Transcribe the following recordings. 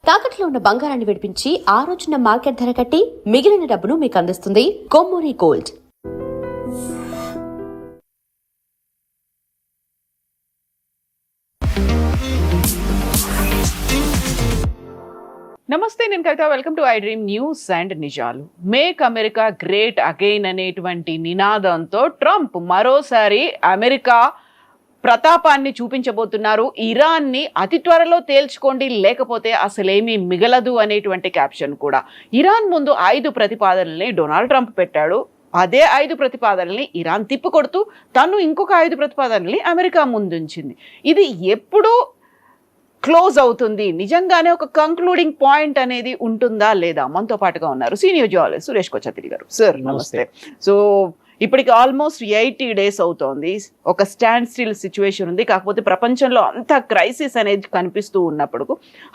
తాకట్లో ఉన్న బంగారాన్ని విడిపించి ఆ రోజున మార్కెట్ ధర కట్టి మిగిలిన డబ్బును మీకు అందిస్తుంది కొమ్మూరి గోల్డ్. నమస్తే, నేను Kavitha. Welcome to I dream news and నిజాలు. మేక్ అమెరికా గ్రేట్ అగైన్ అనేటువంటి నినాదంతో ట్రంప్ మరోసారి అమెరికా ప్రతాపాన్ని చూపించబోతున్నారు. ఇరాన్ని అతి త్వరలో తేల్చుకోండి, లేకపోతే అసలేమీ మిగలదు అనేటువంటి క్యాప్షన్ కూడా. ఇరాన్ ముందు 5 ప్రతిపాదనల్ని డొనాల్డ్ ట్రంప్ పెట్టాడు. అదే 5 ప్రతిపాదనల్ని ఇరాన్ తిప్పికొడుతూ తను ఇంకొక 5 ప్రతిపాదనల్ని అమెరికా ముందుంచింది. ఇది ఎప్పుడు క్లోజ్ అవుతుంది, నిజంగానే ఒక కంక్లూడింగ్ పాయింట్ అనేది ఉంటుందా లేదా? మనతో పాటుగా ఉన్నారు సీనియర్ జర్నలిస్ట్ సురేష్ కొచ్చతిరి గారు. సార్ నమస్తే. సో ఇప్పటికి ఆల్మోస్ట్ 80 days అవుతోంది. ఒక స్టాండ్ స్టిల్ సిచ్యువేషన్ ఉంది. కాకపోతే ప్రపంచంలో అంత క్రైసిస్ అనేది కనిపిస్తూ ఉన్నప్పుడు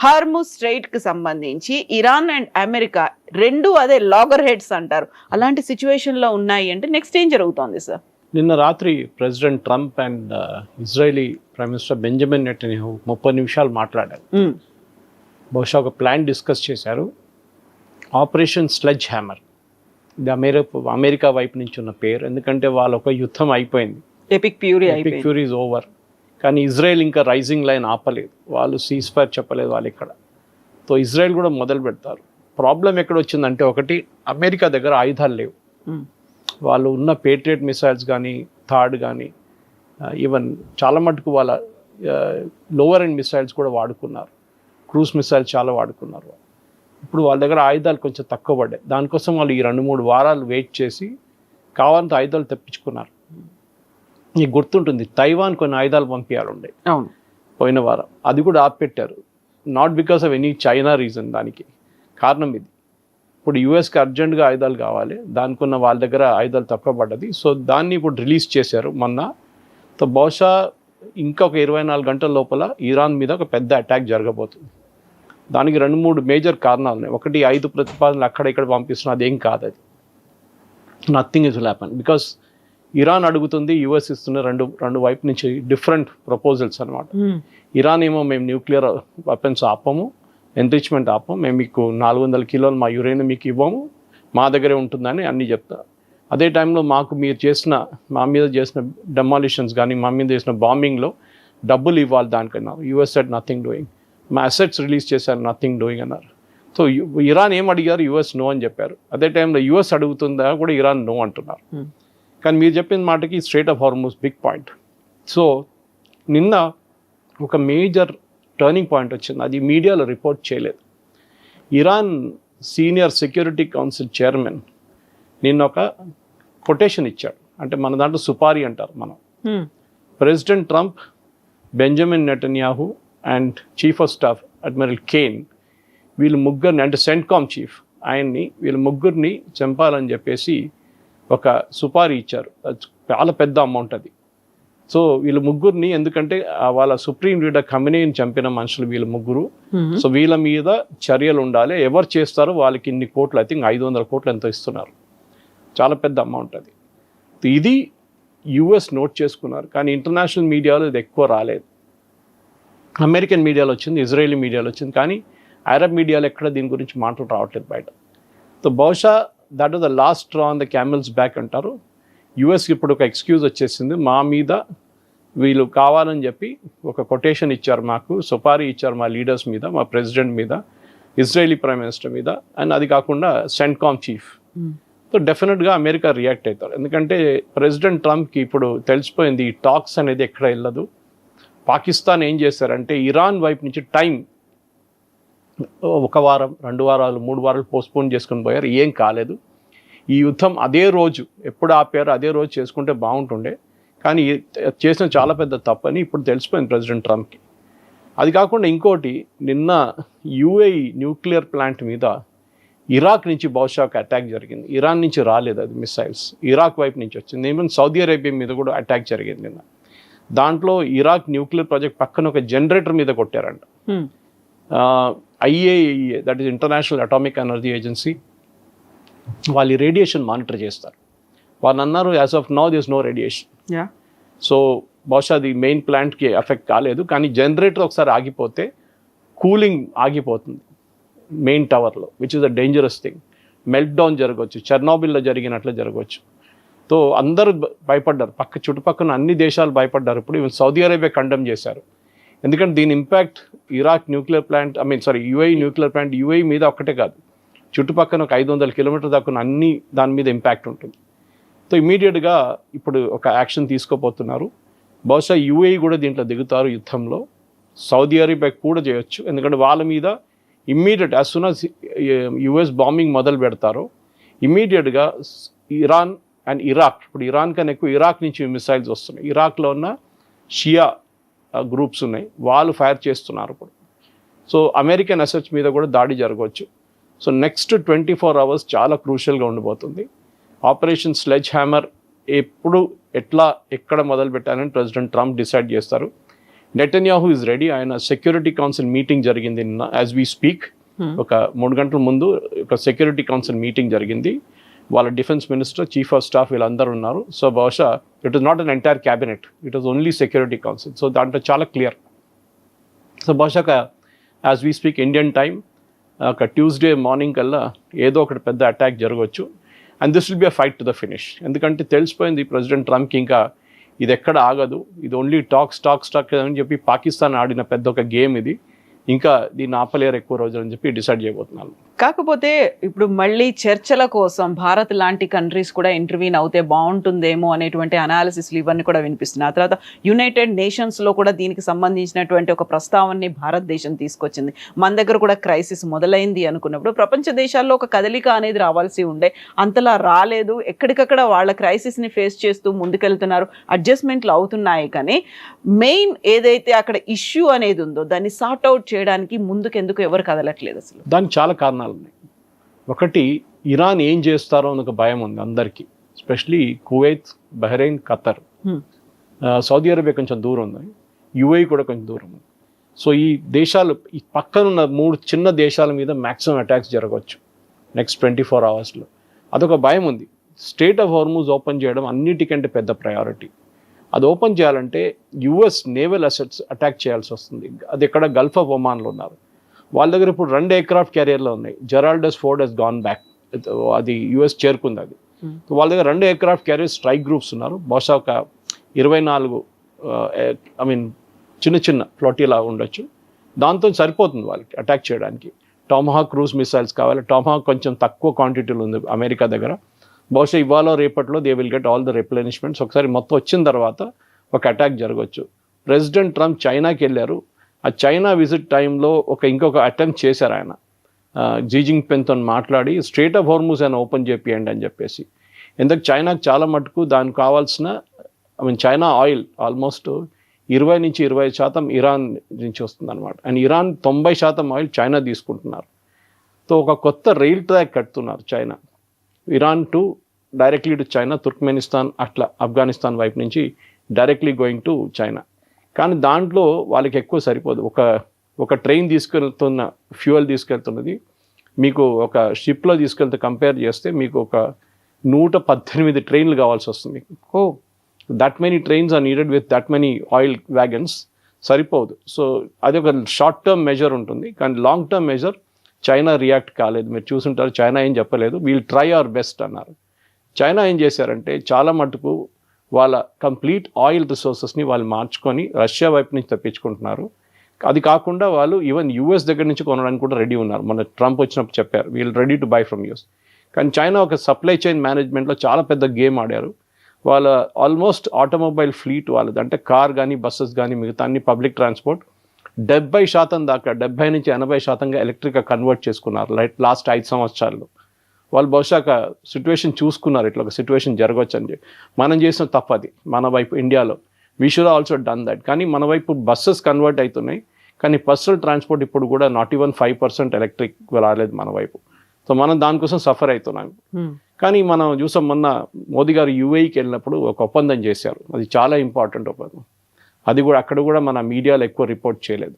హార్ముజ్ స్ట్రైట్కి సంబంధించి ఇరాన్ అండ్ అమెరికా రెండు అదే లాగర్ హెడ్స్ అంటారు, అలాంటి సిచ్యువేషన్లో ఉన్నాయి అంటే నెక్స్ట్ ఏం జరుగుతోంది సార్? నిన్న రాత్రి president Trump and Israeli prime minister Benjamin Netanyahu 30 నిమిషాలు మాట్లాడారు. బహుశా ఒక ప్లాన్ డిస్కస్ చేశారు. ఆపరేషన్ స్లెడ్జ్ హ్యామర్, ఇది అమెరికా వైపు నుంచి ఉన్న పేరు. ఎందుకంటే వాళ్ళ ఒక యుద్ధం అయిపోయింది, ఎపిక్ ఫ్యూరీ ఈజ్ ఓవర్. కానీ ఇజ్రాయెల్ ఇంకా రైజింగ్ లైన్ ఆపలేదు. వాళ్ళు సీజ్ ఫైర్ చెప్పలేదు వాళ్ళు ఇక్కడ. సో ఇజ్రాయెల్ కూడా మొదలు పెడతారు. ప్రాబ్లం ఎక్కడ వచ్చిందంటే, ఒకటి అమెరికా దగ్గర ఆయుధాలు లేవు. వాళ్ళు ఉన్న పేట్రియట్ మిసైల్స్ కానీ థాడ్ కానీ ఈవెన్ చాలా మటుకు వాళ్ళ లోవర్ ఎండ్ మిసైల్స్ కూడా వాడుకున్నారు. క్రూజ్ మిసైల్స్ చాలా వాడుకున్నారు. ఇప్పుడు వాళ్ళ దగ్గర ఆయుధాలు కొంచెం తక్కువ పడ్డాయి. దానికోసం వాళ్ళు ఈ 2-3 వారాలు వెయిట్ చేసి కావాలంటే ఆయుధాలు తెప్పించుకున్నారు. మీకు గుర్తుంటుంది, తైవాన్ కొన్ని ఆయుధాలు పంపించాలండే అవును పోయిన వారం. అది కూడా ఆపిపెట్టారు. Not because of any China reason, దానికి కారణం ఇది. ఇప్పుడు యూఎస్కి అర్జెంటుగా ఆయుధాలు కావాలి, దానికున్న వాళ్ళ దగ్గర ఆయుధాలు తక్కువ పడ్డది. సో దాన్ని ఇప్పుడు రిలీజ్ చేశారు మొన్న. సో బహుశా ఇంకొక 24 గంటల లోపల ఇరాన్ మీద ఒక పెద్ద అటాక్ జరగబోతుంది. దానికి 2-3 మేజర్ కారణాలు ఉన్నాయి. ఒకటి, 5 ప్రతిపాదనలు అక్కడ ఇక్కడ పంపిస్తున్నా, అదేం కాదు. అది nothing is will happen. Because Iran అడుగుతుంది, యూఎస్ ఇస్తున్న రెండు వైపు నుంచి డిఫరెంట్ ప్రపోజల్స్ అనమాట. ఇరాన్ ఏమో మేము న్యూక్లియర్ వెపన్స్ ఆపము, ఎన్రిచ్మెంట్ ఆపం, మేము మీకు 400 కిలోలు మా యురేనియం మీకు ఇవ్వము, మా దగ్గరే ఉంటుందని అన్నీ చెప్తారు. అదే టైంలో మాకు మా మీద చేసిన డెమాలిషన్స్ కానీ మా మీద చేసిన బాంబింగ్లో డబ్బులు ఇవ్వాలి దానికన్నా. US said nothing doing. మా అసెట్స్ రిలీజ్ చేశారు, నథింగ్ డూయింగ్ అన్నారు. సో ఇరాన్ ఏం అడిగారు, యూఎస్ నో అని చెప్పారు. అదే టైంలో యూఎస్ అడుగుతుందా కూడా ఇరాన్ నో అంటున్నారు. కానీ మీరు చెప్పిన మాటకి strait of Hormuz big point. So నిన్న ఒక మేజర్ టర్నింగ్ పాయింట్ వచ్చింది. అది మీడియాలో రిపోర్ట్ చేయలేదు. Iran senior security council chairman నిన్న ఒక కొటేషన్ ఇచ్చాడు. అంటే మన దాంట్లో సుపారీ అంటారు మనం. President Trump, Benjamin Netanyahu and chief of staff admiral Caine, వీళ్ళు ముగ్గురిని, అంటే సెంట్కామ్ చీఫ్ ఆయన్ని, వీళ్ళ ముగ్గురిని చంపాలని చెప్పేసి ఒక సుపారీ ఇచ్చారు. చాలా పెద్ద అమౌంట్ అది. సో వీళ్ళ ముగ్గురిని, ఎందుకంటే వాళ్ళ సుప్రీం లీడర్ ఖమేనీని చంపిన మనుషులు వీళ్ళ ముగ్గురు. సో వీళ్ళ మీద చర్యలు ఉండాలి, ఎవరు చేస్తారో వాళ్ళకి ఇన్ని కోట్లు, ఐ థింక్ 500 కోట్లు ఎంతో ఇస్తున్నారు. చాలా పెద్ద అమౌంట్ అది. ఇది యుఎస్ నోట్ చేసుకున్నారు. కానీ ఇంటర్నేషనల్ మీడియాలో ఇది ఎక్కువ రాలేదు. అమెరికన్ మీడియాలో వచ్చింది, ఇజ్రాయేలీ మీడియాలో వచ్చింది, కానీ అరబ్ మీడియాలో ఎక్కడ దీని గురించి మాటలు రావట్లేదు బయట. సో బహుశా that was the last straw on the camels back అంటారు. యుఎస్కి ఇప్పుడు ఒక ఎక్స్క్యూజ్ వచ్చేసింది, మా మీద వీళ్ళు కావాలని చెప్పి ఒక కొటేషన్ ఇచ్చారు, మాకు సుపారీ ఇచ్చారు మా లీడర్స్ మీద, మా ప్రెసిడెంట్ మీద, ఇజ్రాయేలీ ప్రైమ్ మినిస్టర్ మీద, అండ్ అది కాకుండా సెంట్కామ్ చీఫ్. సో డెఫినెట్గా అమెరికా రియాక్ట్ అవుతారు. ఎందుకంటే ప్రెసిడెంట్ ట్రంప్కి ఇప్పుడు తెలిసిపోయింది ఈ టాక్స్ అనేది ఎక్కడ వెళ్ళదు. పాకిస్తాన్ ఏం చేశారంటే ఇరాన్ వైపు నుంచి టైం 1 వారం, 2 వారాలు, 3 వారాలు పోస్ట్పోన్ చేసుకుని పోయారు. ఏం కాలేదు. ఈ యుద్ధం అదే రోజు ఎప్పుడు ఆపారో అదే రోజు చేసుకుంటే బాగుంటుండే, కానీ చేసిన చాలా పెద్ద తప్పని ఇప్పుడు తెలిసిపోయింది ప్రెసిడెంట్ ట్రంప్కి. అది కాకుండా ఇంకోటి, నిన్న యుఏఈ న్యూక్లియర్ ప్లాంట్ మీద ఇరాక్ నుంచి బహుశా ఒక అటాక్ జరిగింది. ఇరాన్ నుంచి రాలేదు అది మిసైల్స్, ఇరాక్ వైపు నుంచి వచ్చింది. ఈవెన్ సౌదీ అరేబియా మీద కూడా అటాక్ జరిగింది నిన్న. దాంట్లో ఇరాక్ న్యూక్లియర్ ప్రాజెక్ట్ పక్కన ఒక జనరేటర్ మీద కొట్టారంట. IAEA, that is international atomic energy agency, వాళ్ళు రేడియేషన్ మానిటర్ చేస్తారు. వాళ్ళు అన్నారు as of now this no radiation. So బహుశా అది మెయిన్ ప్లాంట్కి ఎఫెక్ట్ కాలేదు, కానీ జనరేటర్ ఒకసారి ఆగిపోతే కూలింగ్ ఆగిపోతుంది. మెయిన్ టవర్లో, which is a dangerous thing. Melt down జరగవచ్చు, చెర్నోబిల్లో జరిగినట్లు జరగవచ్చు. సో అందరూ భయపడ్డారు, చుట్టుపక్కల అన్ని దేశాలు భయపడ్డారు. ఇప్పుడు ఈవెన్ సౌదీ అరేబియా కండెమ్ చేశారు. ఎందుకంటే దీని impact Iraq nuclear plant, UAE nuclear plant, UAE మీద ఒక్కటే కాదు, చుట్టుపక్కల ఒక 500 కిలోమీటర్ దాకా అన్ని దాని మీద ఇంపాక్ట్ ఉంటుంది. సో ఇమీడియట్గా ఇప్పుడు ఒక యాక్షన్ తీసుకోబోతున్నారు. బహుశా యుఏఈ కూడా దీంట్లో దిగుతారు యుద్ధంలో. సౌదీ అరేబియా కూడా చేయొచ్చు, ఎందుకంటే వాళ్ళ మీద immediate as soon as US bombing మొదలు పెడతారో ఇమ్మీడియట్గా ఇరాన్ అండ్ ఇరాక్, ఇప్పుడు ఇరాన్ కన్నా ఎక్కువ ఇరాక్ నుంచి మిసైల్స్ వస్తున్నాయి. ఇరాక్లో ఉన్న షియా గ్రూప్స్ ఉన్నాయి, వాళ్ళు ఫైర్ చేస్తున్నారు ఇప్పుడు. సో అమెరికన్ అసెట్స్ మీద కూడా దాడి జరగవచ్చు. సో నెక్స్ట్ 24 hours చాలా క్రూషియల్గా ఉండిపోతుంది. ఆపరేషన్ స్లెడ్జ్ హ్యామర్ ఎప్పుడు ఎట్లా ఎక్కడ మొదలు పెట్టాలని ప్రెసిడెంట్ ట్రంప్ డిసైడ్ చేస్తారు. Netanyahu is ready. ఆయన సెక్యూరిటీ కౌన్సిల్ మీటింగ్ జరిగింది నిన్న, యాజ్ వీ స్పీక్. ఒక 3 గంటల ముందు ఒక సెక్యూరిటీ కౌన్సిల్ మీటింగ్ జరిగింది. వాళ్ళ defence minister, chief of staff వీళ్ళందరూ ఉన్నారు. సో బహుశా it is not an entire cabinet, it is only security council. So దాంట్లో చాలా క్లియర్. సో బహుశా as we speak Indian time ఒక ట్యూస్డే మార్నింగ్ కల్లా ఏదో ఒకటి పెద్ద అటాక్ జరగవచ్చు. And this will be a fight to the finish. ఎందుకంటే తెలిసిపోయింది ప్రెసిడెంట్ ట్రంప్కి ఇంకా ఇది ఎక్కడ ఆగదు, ఇది ఓన్లీ టాక్ అని చెప్పి పాకిస్తాన్ ఆడిన పెద్ద ఒక గేమ్ ఇది, ఇంకా దీన్ని ఆపలేరు ఎక్కువ రోజులు అని చెప్పి డిసైడ్ చేయబోతున్నాను. కాకపోతే ఇప్పుడు మళ్ళీ చర్చల కోసం భారత్ లాంటి కంట్రీస్ కూడా ఇంటర్వ్యూన్ అవుతే బాగుంటుందేమో అనేటువంటి అనాలిసిస్లు ఇవన్నీ కూడా వినిపిస్తున్నాయి. ఆ తర్వాత యునైటెడ్ నేషన్స్లో కూడా దీనికి సంబంధించినటువంటి ఒక ప్రస్తావనని భారతదేశం తీసుకొచ్చింది. మన దగ్గర కూడా క్రైసిస్ మొదలైంది అనుకున్నప్పుడు ప్రపంచ దేశాల్లో ఒక కదలిక అనేది రావాల్సి ఉండే, అంతలా రాలేదు. ఎక్కడికక్కడ వాళ్ళ క్రైసిస్ని ఫేస్ చేస్తూ ముందుకెళ్తున్నారు, అడ్జస్ట్మెంట్లు అవుతున్నాయి. కానీ మెయిన్ ఏదైతే అక్కడ ఇష్యూ అనేది ఉందో దాన్ని సార్ట్ అవుట్ చేయడానికి ముందుకెందుకు ఎవరు కదలట్లేదు అసలు? దానికి చాలా కారణాలు ఉన్నాయి. ఒకటి, ఇరాన్ ఏం చేస్తారో అని ఒక భయం ఉంది అందరికీ, especially Kuwait, Bahrain, Qatar. Saudi Arabia కొంచెం దూరం ఉంది, యుఏఈ కూడా కొంచెం దూరం ఉంది. సో ఈ దేశాలు, ఈ పక్కనున్న 3 చిన్న దేశాల మీద మ్యాక్సిమం అటాక్స్ జరగవచ్చు నెక్స్ట్ 24 hours. అదొక భయం ఉంది. స్ట్రెయిట్ ఆఫ్ హార్మూజ్ ఓపెన్ చేయడం అన్నిటికంటే పెద్ద ప్రయారిటీ. అది ఓపెన్ చేయాలంటే యుఎస్ నేవల్ అసెట్స్ అటాక్ చేయాల్సి వస్తుంది. అది ఎక్కడ గల్ఫ్ ఆఫ్ ఒమాన్లో ఉన్నారు. వాళ్ళ దగ్గర ఇప్పుడు 2 ఎయిర్క్రాఫ్ట్ క్యారియర్లో ఉన్నాయి. జెరాల్డస్ ఫోర్డ్ హెస్ గాన్ బ్యాక్, అది యుఎస్ చేరుకుంది. అది వాళ్ళ దగ్గర 2 ఎయిర్క్రాఫ్ట్ క్యారియర్ స్ట్రైక్ గ్రూప్స్ ఉన్నారు. బహుశా ఒక 24 చిన్న ఫ్లోటిలా ఉండొచ్చు. దాంతో సరిపోతుంది వాళ్ళకి అటాక్ చేయడానికి. టామహాక్ క్రూజ్ మిసైల్స్ కావాలి. టామహాక్ కొంచెం తక్కువ క్వాంటిటీలో ఉంది అమెరికా దగ్గర. బహుశా ఇవాళ రేపట్లో they will get all the replenishments. ఒకసారి మొత్తం వచ్చిన తర్వాత ఒక అటాక్ జరగవచ్చు. ప్రెసిడెంట్ ట్రంప్ చైనాకి వెళ్ళారు. ఆ చైనా విజిట్ టైంలో ఇంకొక అటెంప్ట్ చేశారు ఆయన, జీ జిన్పింగ్తో మాట్లాడి స్ట్రెయిట్ ఆఫ్ హార్మూజ్ అని ఓపెన్ చేపియండి అని చెప్పేసి. ఎందుకు చైనాకు చాలా మటుకు దానికి కావాల్సిన చైనా ఆయిల్ ఆల్మోస్ట్ 20-25% ఇరాన్ నుంచి వస్తుంది అనమాట. అండ్ ఇరాన్ 90% ఆయిల్ చైనా తీసుకుంటున్నారు. సో ఒక కొత్త రైల్ ట్రాక్ కడుతున్నారు China, Iran to directly to China, Turkmenistan అట్లా ఆఫ్ఘనిస్తాన్ వైపు నుంచి డైరెక్ట్లీ గోయింగ్ టు చైనా. కానీ దాంట్లో వాళ్ళకి ఎక్కువ సరిపోదు. ఒక ట్రైన్ తీసుకెళ్తున్న ఫ్యూయల్ తీసుకెళ్తున్నది మీకు ఒక షిప్లో తీసుకెళ్తే కంపేర్ చేస్తే మీకు ఒక 118 ట్రైన్లు కావాల్సి వస్తుంది. That many trains are needed with that many oil wagons, సరిపోదు. సో అది ఒక షార్ట్ టర్మ్ మెజర్ ఉంటుంది. కానీ long term measure China react కాలేదు. మీరు చూసుంటారు, చైనా ఏం చెప్పలేదు, వీల్ ట్రై అవర్ బెస్ట్ అన్నారు. చైనా ఏం చేశారంటే చాలా మటుకు వాళ్ళ కంప్లీట్ ఆయిల్ రిసోర్సెస్ని వాళ్ళు మార్చుకొని రష్యా వైపు నుంచి తెప్పించుకుంటున్నారు. అది కాకుండా వాళ్ళు ఈవెన్ యూఎస్ దగ్గర నుంచి కొనడానికి కూడా రెడీ ఉన్నారు. మన ట్రంప్ వచ్చినప్పుడు చెప్పారు, we'll ready to buy from US. కానీ చైనా ఒక సప్లై చైన్ మేనేజ్మెంట్లో చాలా పెద్ద గేమ్ ఆడారు. వాళ్ళ ఆల్మోస్ట్ ఆటోమొబైల్ ఫ్లీట్ వాళ్ళది, అంటే కార్ కానీ బస్సెస్ కానీ మిగతా అన్ని పబ్లిక్ ట్రాన్స్పోర్ట్ 70% దాకా, 70-80% ఎలక్ట్రిక్గా కన్వర్ట్ చేసుకున్నారు లాస్ట్ 5 సంవత్సరాల్లో. వాళ్ళు బహుశా సిచ్యువేషన్ చూసుకున్నారు, ఇట్లా ఒక సిచ్యువేషన్ జరగవచ్చు అని చెప్పి. మనం చేసిన తప్పది మన వైపు ఇండియాలో, we should also done that. కానీ మన వైపు బస్సెస్ కన్వర్ట్ అవుతున్నాయి, కానీ పర్సనల్ ట్రాన్స్పోర్ట్ ఇప్పుడు కూడా నాట్ ఈవెన్ 5% ఎలక్ట్రిక్ రాలేదు మన వైపు. సో మనం దానికోసం సఫర్ అవుతున్నాం. కానీ మనం చూసాం, మొన్న మోదీ గారు యుఏఈకి వెళ్ళినప్పుడు ఒక ఒప్పందం చేశారు. అది చాలా ఇంపార్టెంట్ ఒప్పందం. అది కూడా అక్కడ కూడా మన మీడియాలో ఎక్కువ రిపోర్ట్ చేయలేదు.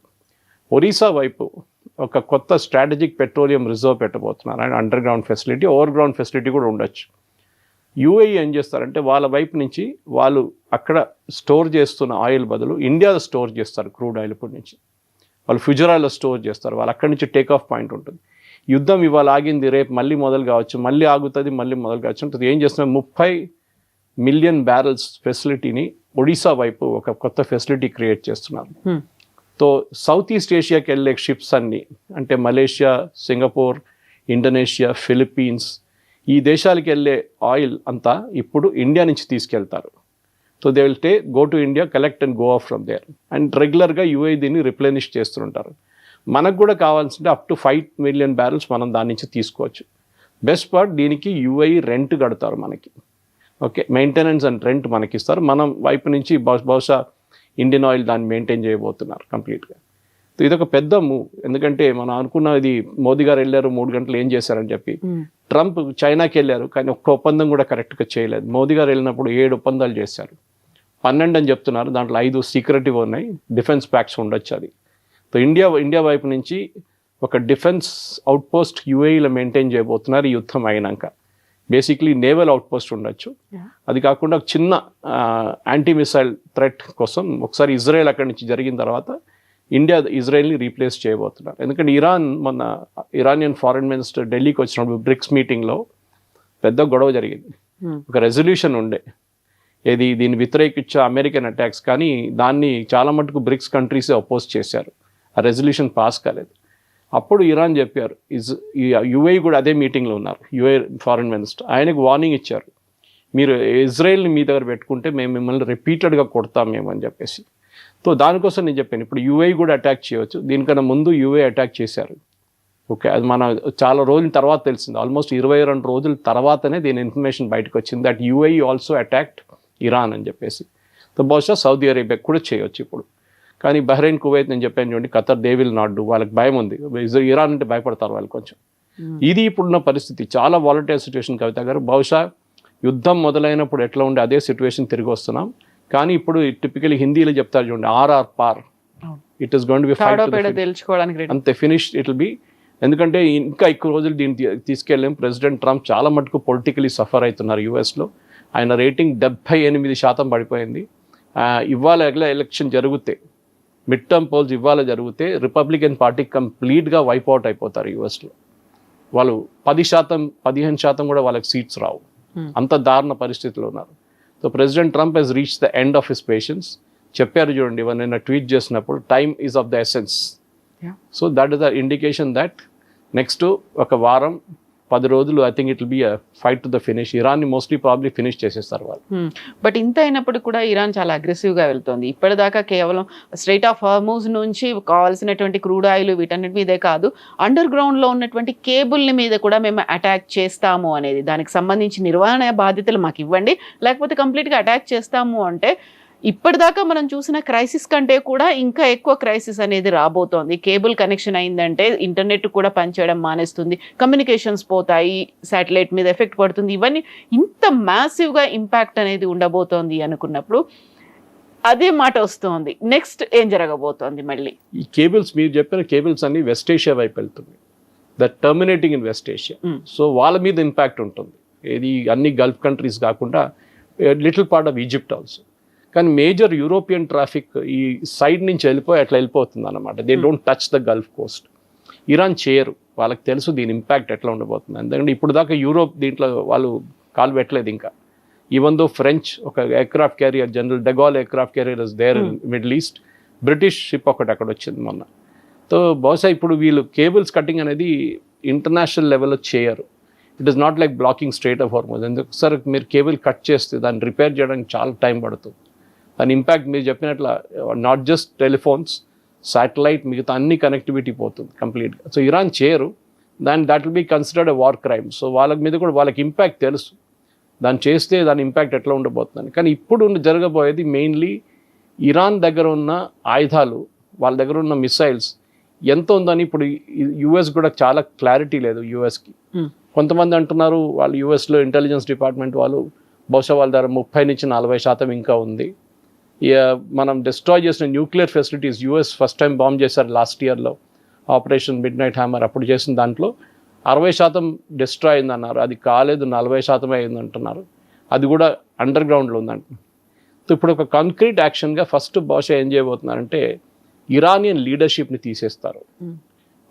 ఒరిస్సా వైపు ఒక కొత్త స్ట్రాటజిక్ పెట్రోలియం రిజర్వ్ పెట్టబోతున్నారు. And under ground facility, over ground facility కూడా ఉండొచ్చు. యుఏఈ ఏం చేస్తారంటే వాళ్ళ వైపు నుంచి వాళ్ళు అక్కడ స్టోర్ చేస్తున్న ఆయిల్ బదులు ఇండియాలో స్టోర్ చేస్తారు క్రూడ్ ఆయిల్. ఇప్పటి నుంచి వాళ్ళు ఫ్యూజరాలో స్టోర్ చేస్తారు. వాళ్ళు అక్కడి నుంచి టేక్ ఆఫ్ పాయింట్ ఉంటుంది. యుద్ధం ఇవాళ ఆగింది, రేపు మళ్ళీ మొదలు కావచ్చు, మళ్ళీ ఆగుతుంది, మళ్ళీ మొదలు కావచ్చు ఉంటుంది. ఏం చేస్తున్నారు, 30 మిలియన్ బ్యారెల్స్ ఫెసిలిటీని ఒడిశా వైపు ఒక కొత్త ఫెసిలిటీ క్రియేట్ చేస్తున్నారు. సో సౌత్ ఈస్ట్ ఏషియాకి వెళ్ళే షిప్స్ అన్నీ, అంటే మలేషియా, సింగపూర్, ఇండోనేషియా, ఫిలిప్పీన్స్, ఈ దేశాలకి వెళ్ళే ఆయిల్ అంతా ఇప్పుడు ఇండియా నుంచి తీసుకెళ్తారు. So they will go to India, collect and go off from there. And రెగ్యులర్గా యూఏఈ దీన్ని రిప్లెనిష్ చేస్తుంటారు. మనకు కూడా కావాల్సింటే అప్ టు 5 మిలియన్ బ్యారెల్స్ మనం దాని నుంచి తీసుకోవచ్చు. బెస్ట్ పార్ట్, దీనికి యూఏఈ రెంట్ కడతారు మనకి. ఓకే, మెయింటెనెన్స్ అండ్ రెంట్ మనకి ఇస్తారు. మనం వైపు నుంచి బహుశా ఇండియన్ ఆయిల్ దాన్ని మెయింటైన్ చేయబోతున్నారు కంప్లీట్గా. సో ఇదొక పెద్ద మూవ్. ఎందుకంటే మనం అనుకున్నది, మోదీ గారు వెళ్ళారు 3 గంటలు ఏం చేశారని చెప్పి. ట్రంప్ చైనాకి వెళ్ళారు, కానీ ఒక్క ఒప్పందం కూడా కరెక్ట్గా చేయలేదు. మోదీ గారు వెళ్ళినప్పుడు 7 ఒప్పందాలు చేశారు, 12 అని చెప్తున్నారు. దాంట్లో 5 సీక్రెటివ్ ఉన్నాయి, డిఫెన్స్ ప్యాక్స్ ఉండొచ్చు. అది సో ఇండియా వైపు నుంచి ఒక డిఫెన్స్ అవుట్ పోస్ట్ యూఏఈలో మెయింటైన్ చేయబోతున్నారు ఈ యుద్ధం అయినాక. బేసిక్లీ నేవల్ అవుట్ పోస్ట్ ఉండొచ్చు. అది కాకుండా ఒక చిన్న యాంటీ మిసైల్ థ్రెట్ కోసం ఒకసారి ఇజ్రాయెల్ అక్కడి నుంచి జరిగిన తర్వాత ఇండియా ఇజ్రాయెల్ని రీప్లేస్ చేయబోతున్నారు. ఎందుకంటే మొన్న ఇరానియన్ ఫారెన్ మినిస్టర్ ఢిల్లీకి వచ్చినప్పుడు బ్రిక్స్ మీటింగ్లో పెద్ద గొడవ జరిగింది. ఒక రెజల్యూషన్ ఉండే, దీన్ని వ్యతిరేకించే అమెరికన్ అటాక్స్, కానీ దాన్ని చాలా మటుకు బ్రిక్స్ కంట్రీసే అపోజ్ చేశారు. ఆ రెజల్యూషన్ పాస్ కాలేదు. అప్పుడు ఇరాన్ చెప్పారు, యూఏఈ కూడా అదే మీటింగ్లో ఉన్నారు, యూఏఈ ఫారెన్ మినిస్టర్, ఆయనకు వార్నింగ్ ఇచ్చారు, మీరు ఇజ్రాయెల్ని మీ దగ్గర పెట్టుకుంటే మేము మిమ్మల్ని రిపీటెడ్గా కొడతాం మేము అని చెప్పేసి. సో దానికోసం నేను చెప్పాను, ఇప్పుడు యూఏఈ కూడా అటాక్ చేయవచ్చు. దీనికన్నా ముందు యూఏఈ అటాక్ చేశారు. ఓకే, అది మన చాలా రోజుల తర్వాత తెలిసింది, ఆల్మోస్ట్ 22 రోజుల తర్వాతనే దీని ఇన్ఫర్మేషన్ బయటకు వచ్చింది, that UAE also attacked Iran అని చెప్పేసి. సో బహుశా సౌదీ అరేబియా కూడా చేయవచ్చు ఇప్పుడు. కానీ బహ్రెయిన్, కువైత్ నేను చెప్పాను చూడండి, Qatar, they will not do. వాళ్ళకి భయం ఉంది, ఇరాన్ అంటే భయపడతారు వాళ్ళు కొంచెం. ఇది ఇప్పుడున్న పరిస్థితి, చాలా వాలటైల్ సిచ్యువేషన్ కవిత గారు. బహుశా యుద్ధం మొదలైనప్పుడు ఎట్లా ఉండే అదే సిచ్యువేషన్ తిరిగి వస్తున్నాం. కానీ ఇప్పుడు టిపికలీ హిందీలో చెప్తారు చూడండి, ఆర్ఆర్ పార్, it is going to be fight అంతే, ఫినిష్ ఇట్ విల్ బి. ఎందుకంటే ఇంకా ఎక్కువ రోజులు దీన్ని తీసుకెళ్ళాం. ప్రెసిడెంట్ ట్రంప్ చాలా మటుకు పొలిటికలీ సఫర్ అవుతున్నారు యూఎస్లో. ఆయన రేటింగ్ 78% పడిపోయింది. ఇవాళ ఎలక్షన్ జరిగితే, మిడ్ టర్మ్ పోల్స్ ఇవాళ జరిగితే రిపబ్లికన్ పార్టీ కంప్లీట్గా వైప్అవుట్ అయిపోతారు యూఎస్లో. వాళ్ళు 10%, 15% కూడా వాళ్ళకి సీట్స్ రావు, అంత దారుణ పరిస్థితిలో ఉన్నారు. So president Trump he's reach the end of his patience. చెప్పారు చూడండి, నిన్న ట్వీట్ చేసినప్పుడు, time is of the essence. So that is the indication that next ఒక వారం 10 రోజులు I think it will be a fight to the finish. ఇరాన్ని mostly probably finish చేసేస్తారు వాళ్ళు. బట్ ఇంత అయినప్పుడు కూడా ఇరాన్ చాలా అగ్రెసివ్గా వెళ్తుంది. ఇప్పటిదాకా కేవలం స్ట్రైట్ ఆఫ్ హార్మూజ్ నుంచి కావాల్సినటువంటి క్రూడ్ ఆయిల్ వీటన్నిటి మీదే కాదు, అండర్ గ్రౌండ్లో ఉన్నటువంటి కేబుల్ని మీద కూడా మేము అటాక్ చేస్తాము అనేది, దానికి సంబంధించి నిర్వహణ బాధ్యతలు మాకు ఇవ్వండి, లేకపోతే కంప్లీట్గా అటాక్ చేస్తాము అంటే ఇప్పటిదాకా మనం చూసిన క్రైసిస్ కంటే కూడా ఇంకా ఎక్కువ క్రైసిస్ అనేది రాబోతోంది. కేబుల్ కనెక్షన్ అయిందంటే ఇంటర్నెట్ కూడా పనిచేయడం మానేస్తుంది, కమ్యూనికేషన్స్ పోతాయి, శాటిలైట్ మీద ఎఫెక్ట్ పడుతుంది. ఇవన్నీ ఇంత మ్యాసివ్గా ఇంపాక్ట్ అనేది ఉండబోతోంది అనుకున్నప్పుడు అదే మాట వస్తుంది. నెక్స్ట్ ఏం జరగబోతోంది మళ్ళీ? ఈ కేబుల్స్, మీరు చెప్పిన కేబుల్స్ అన్ని వెస్ట్ ఏషియా వైపు వెళ్తుంది, that terminating in west Asia. So వాళ్ళ మీద ఇంపాక్ట్ ఉంటుంది. ఇది అన్ని గల్ఫ్ కంట్రీస్ కాకుండా little part of Egypt also. కానీ మేజర్ యూరోపియన్ ట్రాఫిక్ ఈ సైడ్ నుంచి అట్లా వెళ్ళిపోతుంది అనమాట. They don't touch the Gulf Coast. Iran చేయరు, వాళ్ళకి తెలుసు దీని ఇంపాక్ట్ ఎట్లా ఉండబోతుంది. ఎందుకంటే ఇప్పుడు దాకా యూరోప్ దీంట్లో వాళ్ళు కాలు పెట్టలేదు ఇంకా. ఈవెన్ దో ఫ్రెంచ్ ఒక aircraft carrier, general de Gaulle aircraft carrier is there in Middle East, British ship ఒకటి అక్కడ వచ్చింది మొన్న. సో బహుశా ఇప్పుడు వీళ్ళు కేబుల్స్ కటింగ్ అనేది ఇంటర్నేషనల్ లెవెల్లో చేయరు. It is not like blocking straight of Hormuz. ఎందుకు మీరు కేబుల్ కట్ చేస్తే దాన్ని రిపేర్ చేయడానికి చాలా టైం పడుతుంది. దాని ఇంపాక్ట్ మీరు చెప్పినట్ల నాట్ జస్ట్ టెలిఫోన్స్, శాటిలైట్, మిగతా అన్ని కనెక్టివిటీ పోతుంది కంప్లీట్గా. సో ఇరాన్ చేయరు దాన్ని, that will be considered a war crime. So వాళ్ళ మీద కూడా వాళ్ళకి ఇంపాక్ట్ తెలుసు, దాన్ని చేస్తే దాని ఇంపాక్ట్ ఎట్లా ఉండబోతుందని. కానీ ఇప్పుడు జరగబోయేది మెయిన్లీ ఇరాన్ దగ్గర ఉన్న ఆయుధాలు, వాళ్ళ దగ్గర ఉన్న మిసైల్స్ ఎంత ఉందని ఇప్పుడు యుఎస్ కూడా చాలా క్లారిటీ లేదు యుఎస్కి. కొంతమంది అంటున్నారు వాళ్ళు యుఎస్లో ఇంటెలిజెన్స్ డిపార్ట్మెంట్ వాళ్ళు బహుశా వాళ్ళ దగ్గర 30 నుంచి 40% ఇంకా ఉంది. మనం డిస్ట్రాయ్ చేసిన nuclear facilities, US first time bomb చేశారు లాస్ట్ ఇయర్లో, ఆపరేషన్ మిడ్ నైట్ హ్యామర్. అప్పుడు చేసిన దాంట్లో 60% డిస్ట్రాయ్ అయిందన్నారు, అది కాలేదు 40% అయింది అంటున్నారు. అది కూడా అండర్ గ్రౌండ్లో ఉందంటున్నారు. సో ఇప్పుడు ఒక కాంక్రీట్ యాక్షన్గా ఫస్ట్ బహుశా ఏం చేయబోతున్నారంటే ఇరానియన్ లీడర్షిప్ని తీసేస్తారు.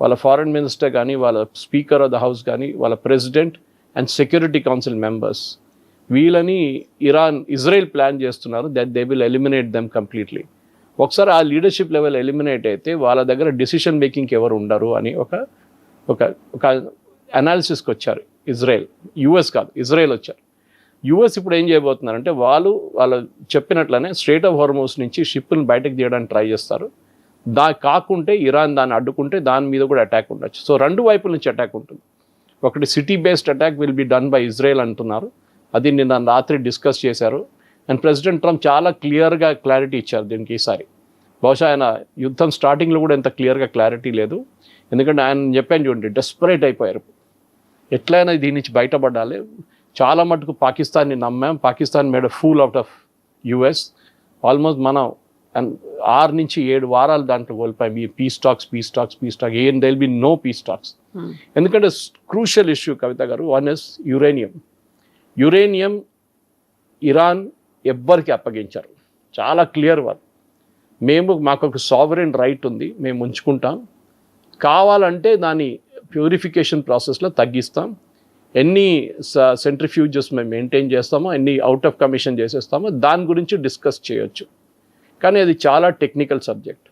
వాళ్ళ ఫారెన్ మినిస్టర్ కానీ, వాళ్ళ స్పీకర్ ఆఫ్ ద హౌస్ కానీ, వాళ్ళ president and security council members వీళ్ళని ఇజ్రాయెల్ ప్లాన్ చేస్తున్నారు that they will eliminate them completely. ఒకసారి ఆ లీడర్షిప్ లెవెల్ ఎలిమినేట్ అయితే వాళ్ళ దగ్గర డిసిషన్ మేకింగ్కి ఎవరు ఉండరు అని ఒక అనాలిసిస్కి వచ్చారు ఇజ్రాయెల్. యుఎస్ కాదు, ఇజ్రాయెల్ వచ్చారు. యుఎస్ ఇప్పుడు ఏం చేయబోతున్నారంటే వాళ్ళు చెప్పినట్లనే స్ట్రైట్ ఆఫ్ హార్మోస్ నుంచి షిప్ని బయటకు తీయడానికి ట్రై చేస్తారు. కాకుంటే ఇరాన్ దాన్ని అడ్డుకుంటే దాని మీద కూడా అటాక్ ఉండొచ్చు. సో రెండు వైపుల నుంచి అటాక్ ఉంటుంది. ఒకటి city based attack will be done by Israel అంటున్నారు. అది నిన్న రాత్రి డిస్కస్ చేశారు. అండ్ ప్రెసిడెంట్ ట్రంప్ చాలా క్లియర్గా క్లారిటీ ఇచ్చారు దీనికి ఈసారి. బహుశా ఆయన యుద్ధం స్టార్టింగ్లో కూడా ఎంత క్లియర్గా క్లారిటీ లేదు. ఎందుకంటే ఆయన చెప్పాను చూడండి, డెస్పరేట్ అయిపోయారు. ఎట్లయినా దీని నుంచి బయటపడాలి. చాలా మటుకు పాకిస్తాన్ని నమ్మాం. Pakistan made a fool out of US. Almost మనం 6 నుంచి 7 వారాలు దాంట్లో కోల్పోయాం. ఈ పీస్ టాక్స్ ఏం there'll be no peace talks. ఎందుకంటే క్రూషియల్ ఇష్యూ కవిత గారు. వన్ ఇస్ యురేనియం ఇరాన్ ఎవ్వరికి అప్పగించారు. చాలా క్లియర్ మాకు ఒక సావరెన్ రైట్ ఉంది, మేము ఉంచుకుంటాం. కావాలంటే దాని ప్యూరిఫికేషన్ ప్రాసెస్లో తగ్గిస్తాం. ఎన్ని సెంట్రిఫ్యూజెస్ మేము మెయింటైన్ చేస్తామో, ఎన్ని అవుట్ ఆఫ్ కమిషన్ చేసేస్తామో దాని గురించి డిస్కస్ చేయొచ్చు. కానీ అది చాలా టెక్నికల్ సబ్జెక్ట్.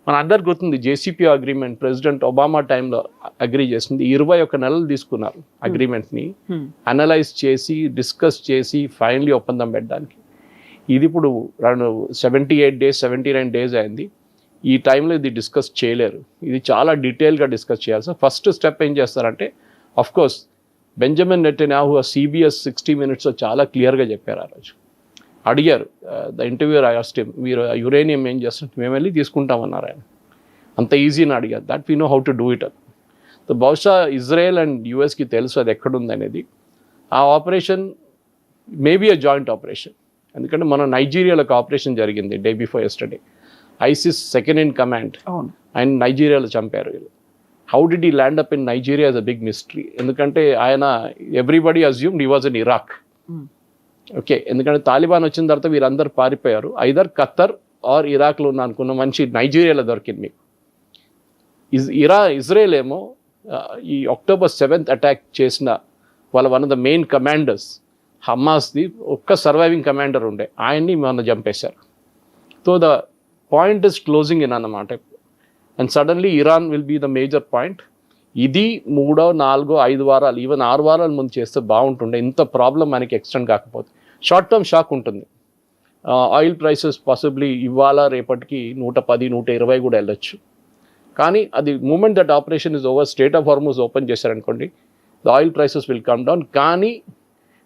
మన అందరికి గుర్తుంది జేసీపీ అగ్రిమెంట్ ప్రెసిడెంట్ ఒబామా టైంలో అగ్రీ చేసింది. 21 నెలలు తీసుకున్నారు అగ్రిమెంట్ని అనలైజ్ చేసి, డిస్కస్ చేసి ఫైనలీ ఒప్పందం పెట్టడానికి. ఇది ఇప్పుడు 78 days 79 days అయింది. ఈ టైంలో ఇది డిస్కస్ చేయలేరు. ఇది చాలా డీటెయిల్గా డిస్కస్ చేయాల్సి. ఫస్ట్ స్టెప్ ఏం చేస్తారంటే, of course Benjamin Netanyahu CBS 60 Minutes చాలా క్లియర్గా చెప్పారు. ఆ రోజు అడిగారు, ద ఇంటర్వ్యూర్ ఆస్క్డ్, మీరు యురేనియం ఏం చేస్తారు, మేము వెళ్ళి తీసుకుంటామన్నారు ఆయన. అంత ఈజీని అడిగారు. That we know how to do it. So బహుశా ఇజ్రాయెల్ అండ్ యుఎస్కి తెలుసు అది ఎక్కడుంది అనేది. ఆ ఆపరేషన్ మేబీ అ జాయింట్ ఆపరేషన్. ఎందుకంటే మన నైజీరియాలో ఒక ఆపరేషన్ జరిగింది day before yesterday. ISIS second in command ఆయన నైజీరియాలో చంపారు. వీళ్ళు how did he land up in Nigeria is a big mystery. ఎందుకంటే ఆయన everybody assumed he was in Iraq. Okay, ఎందుకంటే తాలిబాన్ వచ్చిన తర్వాత వీరందరూ పారిపోయారు. ఐదర్ ఖత్తర్ ఆర్ ఇరాక్లో ఉన్న అనుకున్న మనిషి నైజీరియాలో దొరికింది మీకు. ఇజ్రాయెల్ ఏమో ఈ October 7th అటాక్ చేసిన one of the main commanders హమాస్ది ఒక్క సర్వైవింగ్ కమాండర్ ఉండే, ఆయన్ని మన చంపేశారు. So the point is closing in అన్నమాట. And suddenly Iran will be the major point. ఇది 3, 4, 5 వారాలు, ఈవెన్ 6 వారాల ముందు చేస్తే బాగుంటుండే. ఇంత ప్రాబ్లం మనకి ఎక్స్టెండ్ కాకపోతే షార్ట్ టర్మ్ షాక్ ఉంటుంది. ఆయిల్ ప్రైసెస్ పాసిబ్లీ ఇవాళ రేపటికి 110, 120 కూడా వెళ్ళొచ్చు. కానీ అది moment that operation is over, strait of Hormuz open చేశారనుకోండి, the oil prices will come down. కానీ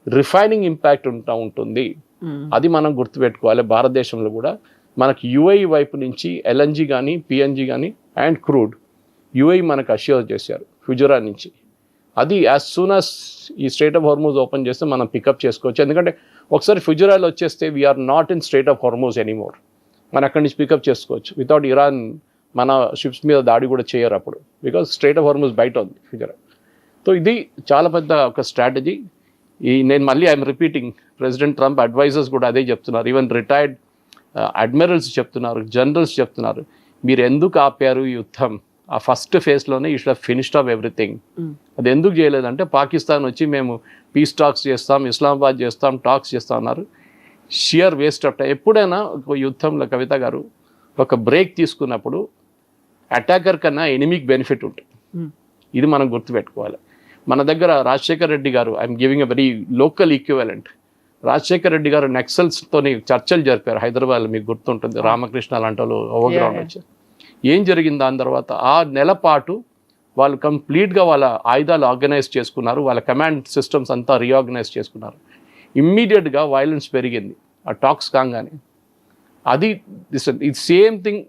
రిఫైనింగ్ ఇంపాక్ట్ ఉంటుంది. అది మనం గుర్తుపెట్టుకోవాలి. భారతదేశంలో కూడా మనకి UAE వైపు నుంచి LNG కానీ, PNG కానీ అండ్ క్రూడ్ UAE మనకు అష్యూర్ చేశారు ఫుజరా నుంచి. అది యాజ్ సూన్ యాజ్ ఈ స్ట్రైట్ ఆఫ్ హార్మోస్ ఓపెన్ చేస్తే మనం పికప్ చేసుకోవచ్చు. ఎందుకంటే ఒకసారి ఫుజరాలో వచ్చేస్తే we're not in strait of Hormuz anymore. మనం అక్కడి నుంచి పికప్ చేసుకోవచ్చు. వితౌట్ ఇరాన్ మన షిప్స్ మీద దాడి కూడా చేయరు అప్పుడు, బికాజ్ స్ట్రైట్ ఆఫ్ హార్మోస్ బయట ఉంది ఫుజరా. సో ఇది చాలా పెద్ద ఒక స్ట్రాటజీ. నేను మళ్ళీ I'm repeating, president Trump advisers కూడా అదే చెప్తున్నారు. ఈవెన్ రిటైర్డ్ అడ్మిరల్స్ చెప్తున్నారు, జనరల్స్ చెప్తున్నారు, మీరు ఎందుకు ఆపారు ఈ యుద్ధం? ఆ ఫస్ట్ ఫేజ్లోనే you should have finished off everything. అది ఎందుకు చేయలేదంటే పాకిస్తాన్ వచ్చి మేము పీస్ టాక్స్ చేస్తాం, ఇస్లామాబాద్ చేస్తాం, టాక్స్ చేస్తాం అన్నారు. Sheer waste of time. ఎప్పుడైనా ఒక యుద్ధంలో కవిత గారు ఒక బ్రేక్ తీసుకున్నప్పుడు అటాకర్ కన్నా ఎనిమికి బెనిఫిట్ ఉంటుంది. ఇది మనం గుర్తుపెట్టుకోవాలి. మన దగ్గర రాజశేఖర్ రెడ్డి గారు, I'm giving a very local equivalent, Rajasekhar Reddy గారు నక్సల్స్తోని చర్చలు జరిపారు హైదరాబాద్లో. మీకు గుర్తుంటుంది, రామకృష్ణ లాంటి వాళ్ళు ఓవర్గ్రౌండ్ వచ్చారు. ఏం జరిగింది దాని తర్వాత? ఆ నెల పాటు వాళ్ళు కంప్లీట్గా వాళ్ళ ఆయుధాలు ఆర్గనైజ్ చేసుకున్నారు, వాళ్ళ కమాండ్ సిస్టమ్స్ అంతా రీఆర్గనైజ్ చేసుకున్నారు. ఇమ్మీడియట్గా వైలెన్స్ పెరిగింది ఆ టాక్స్ కాగానే. అది ఇది సేమ్ థింగ్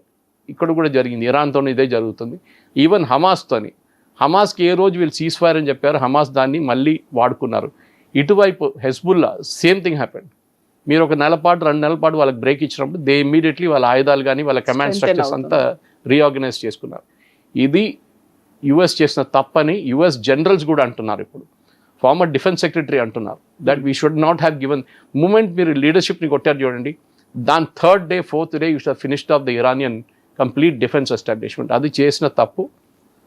ఇక్కడ కూడా జరిగింది. ఇరాన్తో ఇదే జరుగుతుంది. ఈవెన్ హమాస్కి ఏ రోజు వీళ్ళు సీజ్ ఫైర్ అని చెప్పారు, హమాస్ దాన్ని మళ్ళీ వాడుకున్నారు. ఇటువైపు హెజ్బుల్లా సేమ్ థింగ్ హ్యాపెండ్. మీరు ఒక 2 నెలల పాటు వాళ్ళకి బ్రేక్ ఇచ్చినప్పుడు దే ఇమ్మీడియట్లీ వాళ్ళ ఆయుధాలు కానీ వాళ్ళ కమాండ్ స్ట్రక్చర్స్ అంతా రీఆర్గనైజ్ చేసుకున్నారు. ఇది యుఎస్ చేసిన తప్పని యుఎస్ జనరల్స్ కూడా అంటున్నారు. ఇప్పుడు ఫార్మర్ డిఫెన్స్ సెక్రటరీ అంటున్నారు that we should not have given. Moment మీరు లీడర్షిప్ని కొట్టారు చూడండి, దాని 3rd day 4th day you should finished off the Iranian complete defence establishment. అది చేసిన తప్పు.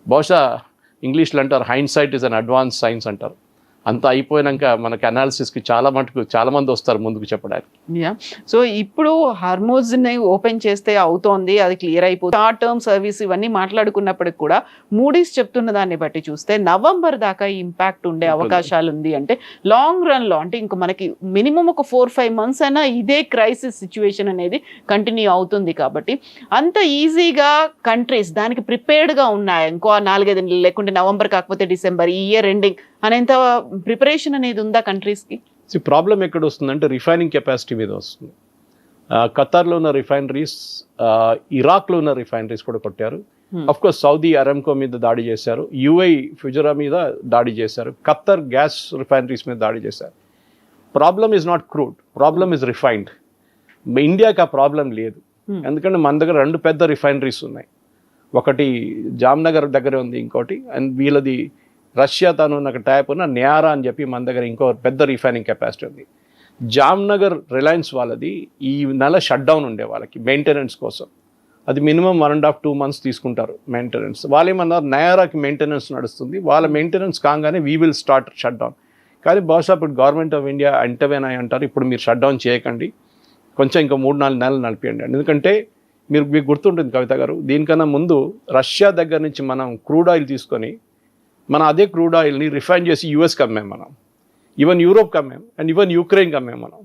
బహుశా ఇంగ్లీష్లో అంటారు hindsight is an advance science అంటారు. అంతా అయిపోయినాక మనకి అనాలిసిస్కి చాలా మంది వస్తారు ముందుకు చెప్పడానికి. యా, సో ఇప్పుడు హార్మోజ్ని ఓపెన్ చేస్తే అవుతోంది, అది క్లియర్ అయిపోతుంది. షార్ట్ టర్మ్ సర్వీస్ ఇవన్నీ మాట్లాడుకున్నప్పటికి కూడా మూడీస్ చెప్తున్న దాన్ని బట్టి చూస్తే నవంబర్ దాకా ఈ ఇంపాక్ట్ ఉండే అవకాశాలు ఉంది. అంటే లాంగ్ రన్లో అంటే ఇంక మనకి మినిమం ఒక 4-5 months అయినా ఇదే క్రైసిస్ సిచ్యువేషన్ అనేది కంటిన్యూ అవుతుంది. కాబట్టి అంత ఈజీగా కంట్రీస్ దానికి ప్రిపేర్డ్గా ఉన్నాయి. ఇంకో 4-5 నెలలు లేకుంటే నవంబర్ కాకపోతే డిసెంబర్, ఈ ఇయర్ ఎండింగ్ అనేంత ప్రిపరేషన్ అనేది ఉందా కంట్రీస్కి? ప్రాబ్లం ఎక్కడ వస్తుందంటే రిఫైనింగ్ కెపాసిటీ మీద వస్తుంది. ఖతార్లో ఉన్న రిఫైనరీస్, ఇరాక్లో ఉన్న రిఫైనరీస్ కూడా కొట్టారు. అఫ్కోర్స్ సౌదీ అరామ్కో మీద దాడి చేశారు, యుఐ ఫుజరా మీద దాడి చేశారు, ఖత్తర్ గ్యాస్ రిఫైనరీస్ మీద దాడి చేశారు. Problem is not crude, problem is refined. ఇండియాకి ఆ ప్రాబ్లం లేదు, ఎందుకంటే మన దగ్గర 2 పెద్ద రిఫైనరీస్ ఉన్నాయి. ఒకటి జామ్నగర్ దగ్గర ఉంది, ఇంకోటి అండ్ వీళ్ళది రష్యా తను నాకు ట్యాప్ ఉన్న నియారా అని చెప్పి మన దగ్గర ఇంకో పెద్ద రిఫైనింగ్ కెపాసిటీ ఉంది. జామ్నగర్ రిలయన్స్ వాళ్ళది ఈ నెల షట్ డౌన్ ఉండే వాళ్ళకి మెయింటెనెన్స్ కోసం. అది మినిమం 1.5-2 months తీసుకుంటారు మెయింటెనెన్స్. వాళ్ళు ఏమన్నారు నయారాకి మెయింటెనెన్స్ నడుస్తుంది, వాళ్ళ మెయింటెనెన్స్ కాగానే we will start shut down. కానీ బహుశా ఇప్పుడు గవర్నమెంట్ ఆఫ్ ఇండియా అంటవేనా అంటారు, ఇప్పుడు మీరు షట్ డౌన్ చేయకండి, కొంచెం ఇంకా 3-4 నెలలు నడిపియండి. ఎందుకంటే మీకు గుర్తుంటుంది కవిత గారు, దీనికన్నా ముందు రష్యా దగ్గర నుంచి మనం క్రూడ్ ఆయిల్ తీసుకొని మనం అదే క్రూడ్ ఆయిల్ని రిఫైన్ చేసి యూఎస్కి అమ్మాం మనం, ఈవెన్ యూరోప్కి అమ్మాం అండ్ ఈవెన్ యుక్రెయిన్కి అమ్మాం మనం.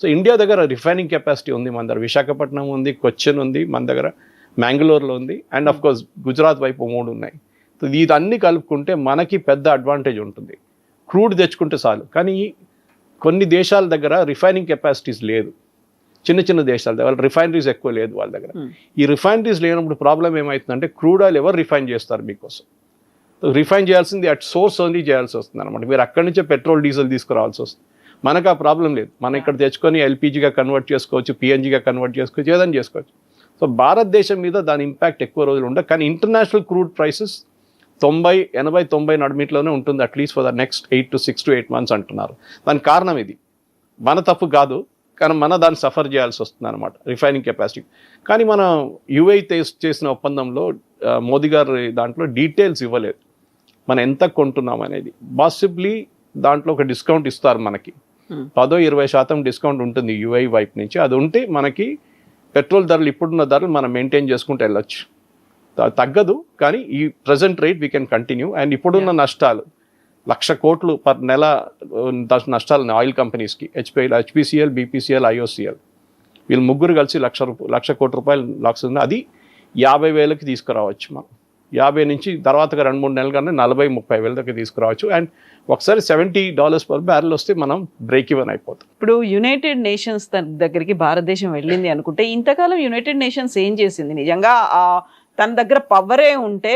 సో ఇండియా దగ్గర రిఫైనింగ్ కెపాసిటీ ఉంది, మన దగ్గర విశాఖపట్నం ఉంది, కొచ్చిన్ ఉంది, మన దగ్గర మ్యాంగ్లూర్లో ఉంది అండ్ ఆఫ్ కోర్స్ గుజరాత్ వైపు 3 ఉన్నాయి. సో ఇదన్నీ కలుపుకుంటే మనకి పెద్ద అడ్వాంటేజ్ ఉంటుంది. క్రూడ్ తెచ్చుకుంటే చాలు. కానీ కొన్ని దేశాల దగ్గర రిఫైనింగ్ కెపాసిటీస్ లేదు, చిన్న దేశాల దగ్గర రిఫైనరీస్ ఎక్కువ లేదు వాళ్ళ దగ్గర. ఈ రిఫైనరీస్ లేనప్పుడు ప్రాబ్లం ఏమవుతుందంటే క్రూడ్ ఆయిల్ ఎవరు రిఫైన్ చేస్తారు మీకోసం? రిఫైన్ చేయాల్సింది అట్ సోర్స్ ఓన్లీ చేయాల్సి వస్తుంది అనమాట. మీరు అక్కడి నుంచే పెట్రోల్ డీజిల్ తీసుకురావాల్సి వస్తుంది. మనకు ఆ ప్రాబ్లం లేదు, మనం ఇక్కడ తెచ్చుకొని ఎల్పిజిగా కన్వర్ట్ చేసుకోవచ్చు, పిఎన్జిగా కన్వర్ట్ చేసుకోవచ్చు, ఏదైనా చేసుకోవచ్చు. సో భారతదేశం మీద దాని ఇంపాక్ట్ ఎక్కువ రోజులు ఉండదు. కానీ ఇంటర్నేషనల్ క్రూడ్ ప్రైసెస్ 80-90 నడిమిట్లోనే ఉంటుంది, at least for the next 6 to 8 months అంటున్నారు. దానికి కారణం ఇది మన తప్పు కాదు, కానీ మన దాన్ని సఫర్ చేయాల్సి వస్తుంది అనమాట రిఫైనింగ్ కెపాసిటీ. కానీ మనం యుఐ చేసిన ఒప్పందంలో మోదీ గారు దాంట్లో డీటెయిల్స్ ఇవ్వలేదు, మనం ఎంత కొంటున్నాం అనేది. పాసిబ్లీ దాంట్లో ఒక డిస్కౌంట్ ఇస్తారు మనకి, 10-20% డిస్కౌంట్ ఉంటుంది యుఐ వైపు నుంచి. అది ఉంటే మనకి పెట్రోల్ ధరలు ఇప్పుడున్న ధరలు మనం మెయింటైన్ చేసుకుంటూ వెళ్ళొచ్చు, తగ్గదు. కానీ ఈ present rate V can continue. And ఇప్పుడున్న నష్టాలు 1,00,000 కోట్లు పర్ నెల నష్టాలు ఆయిల్ కంపెనీస్కి, హెచ్పిసిఎల్, బీపీసీఎల్, ఐఓసిఎల్ వీళ్ళు ముగ్గురు కలిసి 1,00,000 కోట్ల రూపాయలు లాక్స్ ఉంది. అది 50,000కి తీసుకురావచ్చు మనం. 50 నుంచి తర్వాత 2-3 నెలలు కానీ 40-30 దాకా తీసుకురావచ్చు. అండ్ ఒకసారి $70 per barrel వస్తే మనం బ్రేక్ ఈవెన్ అయిపోతాం. ఇప్పుడు యునైటెడ్ నేషన్స్ దగ్గరికి భారతదేశం వెళ్ళింది అనుకుంటే, ఇంతకాలం యునైటెడ్ నేషన్స్ ఏం చేసింది? నిజంగా తన దగ్గర పవరే ఉంటే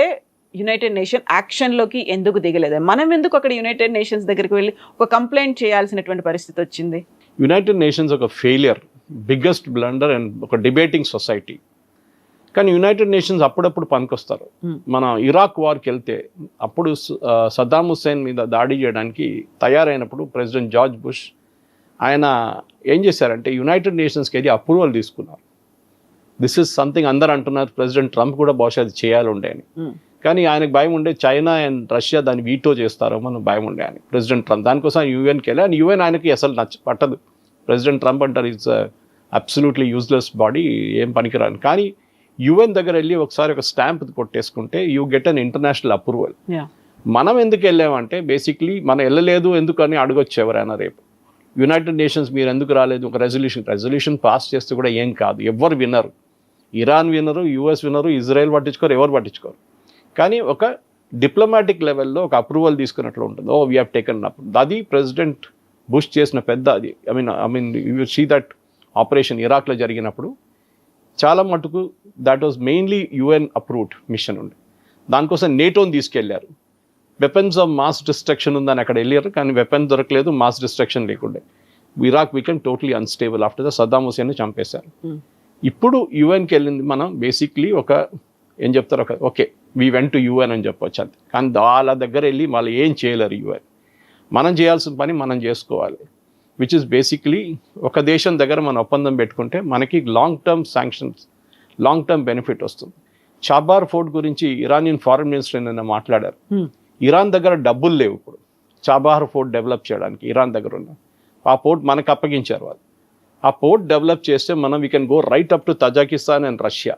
యునైటెడ్ నేషన్ యాక్షన్లోకి ఎందుకు దిగలేదు? మనం ఎందుకు అక్కడ యునైటెడ్ నేషన్స్ దగ్గరికి వెళ్ళి ఒక కంప్లైంట్ చేయాల్సినటువంటి పరిస్థితి వచ్చింది? యునైటెడ్ నేషన్స్ ఒక ఫెయిలియర్, బిగ్గెస్ట్ బ్లండర్ అండ్ ఒక డిబేటింగ్ సొసైటీ. కానీ యునైటెడ్ నేషన్స్ అప్పుడప్పుడు పనికొస్తారు. మన ఇరాక్ వార్కి వెళ్తే అప్పుడు సద్దాం హుస్సేన్ మీద దాడి చేయడానికి తయారైనప్పుడు ప్రెసిడెంట్ జార్జ్ బుష్ ఆయన ఏం చేశారంటే యునైటెడ్ నేషన్స్కి వెళ్ళి అప్రూవల్ తీసుకున్నారు. దిస్ ఇస్ సంథింగ్ అందరు అంటున్నారు, ప్రెసిడెంట్ ట్రంప్ కూడా బహుశా అది చేయాలి ఉండే అని. కానీ ఆయనకు భయం ఉండే చైనా అండ్ రష్యా దాన్ని వీటో చేస్తారో మనం భయం ఉండే అని ప్రెసిడెంట్ ట్రంప్. దానికోసం యుఎన్కి వెళ్ళి, అండ్ యుఎన్ ఆయనకి అసలు పట్టదు. ప్రెసిడెంట్ ట్రంప్ అంటారు ఇట్స్ అబ్సల్యూట్లీ యూజ్లెస్ బాడీ, ఏం పనికిరాని. కానీ యుఎన్ దగ్గర వెళ్ళి ఒకసారి ఒక స్టాంప్ కొట్టేసుకుంటే you get an international approval. మనం ఎందుకు వెళ్ళామంటే బేసిక్లీ మనం వెళ్ళలేదు ఎందుకని అడగొచ్చు ఎవరైనా రేపు, యునైటెడ్ నేషన్స్ మీరు ఎందుకు రాలేదు, ఒక రెజల్యూషన్ పాస్ చేస్తే కూడా ఏం కాదు, ఎవరు వినరు. ఇరాన్ వినరు, యుఎస్ వినరు, ఇజ్రాయెల్ పట్టించుకోరు, ఎవరు పట్టించుకోరు. కానీ ఒక డిప్లొమాటిక్ లెవెల్లో ఒక అప్రూవల్ తీసుకున్నట్లు ఉంటుంది. Oh we have taken up. అది ప్రెసిడెంట్ బుష్ చేసిన పెద్ద అది. I mean you see that operation ఇరాక్లో జరిగినప్పుడు చాలా మటుకు that was mainly UN approved mission ఉండే. దానికోసం నేటోని తీసుకెళ్లారు. వెపన్స్ ఆఫ్ మాస్ డిస్ట్రక్షన్ ఉందని అక్కడ వెళ్ళారు, కానీ వెపన్ దొరకలేదు, మాస్ డిస్ట్రక్షన్ లేకుండే. Iraq become totally unstable after the Saddam హుస్సేన్ని చంపేశారు. ఇప్పుడు యుఎన్కి వెళ్ళింది మనం బేసిక్లీ ఒక ఏం చెప్తారు, ఒక okay we went to UN అని చెప్పొచ్చు అంతే. కానీ వాళ్ళ దగ్గర వెళ్ళి వాళ్ళు ఏం చేయలేరు యుఎన్. మనం చేయాల్సిన పని మనం చేసుకోవాలి, విచ్ ఇస్ బేసిక్లీ ఒక దేశం దగ్గర మనం ఒప్పందం పెట్టుకుంటే మనకి long term sanctions, long term benefit వస్తుంది. చాబార్ ఫోర్ట్ గురించి ఇరానియన్ ఫారెన్ మినిస్టర్ నిన్న మాట్లాడారు. ఇరాన్ దగ్గర డబ్బులు లేవు ఇప్పుడు చాబార్ ఫోర్ట్ డెవలప్ చేయడానికి. ఇరాన్ దగ్గర ఉన్న ఆ పోర్ట్ మనకు అప్పగించారు వాళ్ళు. ఆ పోర్ట్ డెవలప్ చేస్తే మనం we can go right up to Tajikistan and Russia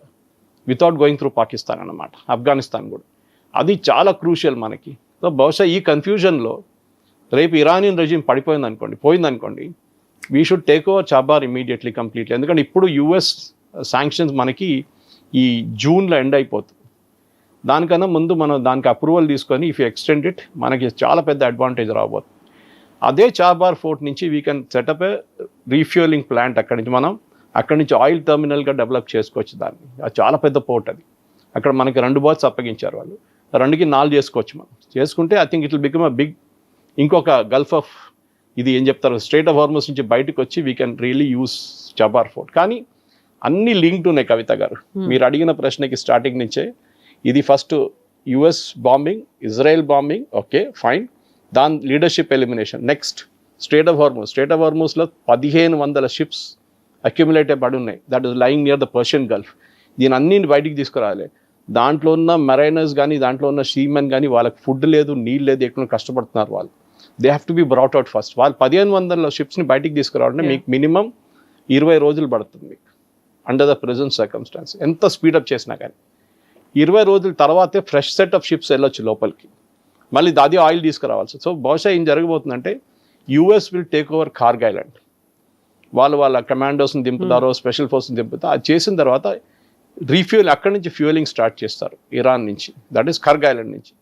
without going through Pakistan అన్నమాట, ఆఫ్ఘనిస్తాన్ కూడా. అది చాలా క్రూషియల్ మనకి. సో బహుశా ఈ కన్ఫ్యూజన్లో రేపు ఇరానియన్ రెజిమ్ పోయిందనుకోండి we should take over Chabahar immediately completely. ఎందుకంటే ఇప్పుడు యుఎస్ శాంక్షన్స్ మనకి ఈ జూన్లో ఎండ్ అయిపోతుంది. దానికన్నా ముందు మనం దానికి అప్రూవల్ తీసుకొని ఇఫ్ ఎక్స్టెండ్ ఇట్ మనకి చాలా పెద్ద అడ్వాంటేజ్ రాబోతుంది. అదే చాబార్ ఫోర్ట్ నుంచి we can setup A refuelling plant. అక్కడి నుంచి ఆయిల్ టర్మినల్గా డెవలప్ చేసుకోవచ్చు దాన్ని. అది చాలా పెద్ద పోర్ట్ అది. అక్కడ మనకి 2 బర్త్స్ అప్పగించారు వాళ్ళు, 2కి 4 చేసుకోవచ్చు మనం. చేసుకుంటే I think it will become a big ఇంకొక గల్ఫ్ ఆఫ్ ఇది ఏం చెప్తారు స్ట్రేట్ ఆఫ్ హార్మస్ నుంచి బయటకు వచ్చి we can really use Chabahar port. కానీ అన్ని లింక్డ్ ఉన్నాయి కవిత గారు. మీరు అడిగిన ప్రశ్నకి స్టార్టింగ్ నుంచే ఇది first US bombing, Israel bombing, okay fine, దాని leadership elimination. Next strait of హార్మస్లో 1500 షిప్స్ అక్యుములేట్ పడి ఉన్నాయి. That is lying near the Persian Gulf. దీని అన్ని బయటికి తీసుకురావాలి. దాంట్లో ఉన్న మెరైనర్స్ కానీ దాంట్లో ఉన్న సీమెన్ కానీ వాళ్ళకి ఫుడ్ లేదు, నీళ్ళు లేదు, ఎక్కడ కష్టపడుతున్నారు వాళ్ళు. They have to be brought out first. వాళ్ళు 1500 షిప్స్ని బయటికి తీసుకురావాలంటే మీకు మినిమం 20 రోజులు పడుతుంది మీకు అండర్ ద ప్రెజెంట్ సర్కమ్స్టాన్స్. ఎంత స్పీడప్ చేసినా కానీ 20 రోజుల తర్వాతే ఫ్రెష్ సెట్ ఆఫ్ షిప్స్ వెళ్ళొచ్చు లోపలికి, మళ్ళీ అది ఆయిల్ తీసుకురావాల్సి. సో బహుశా ఏం జరగబోతుందంటే US will take over Kharg island. వాళ్ళ కమాండోస్ని దింపుతారో స్పెషల్ ఫోర్స్ని దింపుతారో. అది చేసిన తర్వాత రీఫ్యూల్ అక్కడి నుంచి ఫ్యూయలింగ్ స్టార్ట్ చేస్తారు ఇరాన్ నుంచి, దట్ ఈస్ కార్గ్ ఐలాండ్ నుంచి.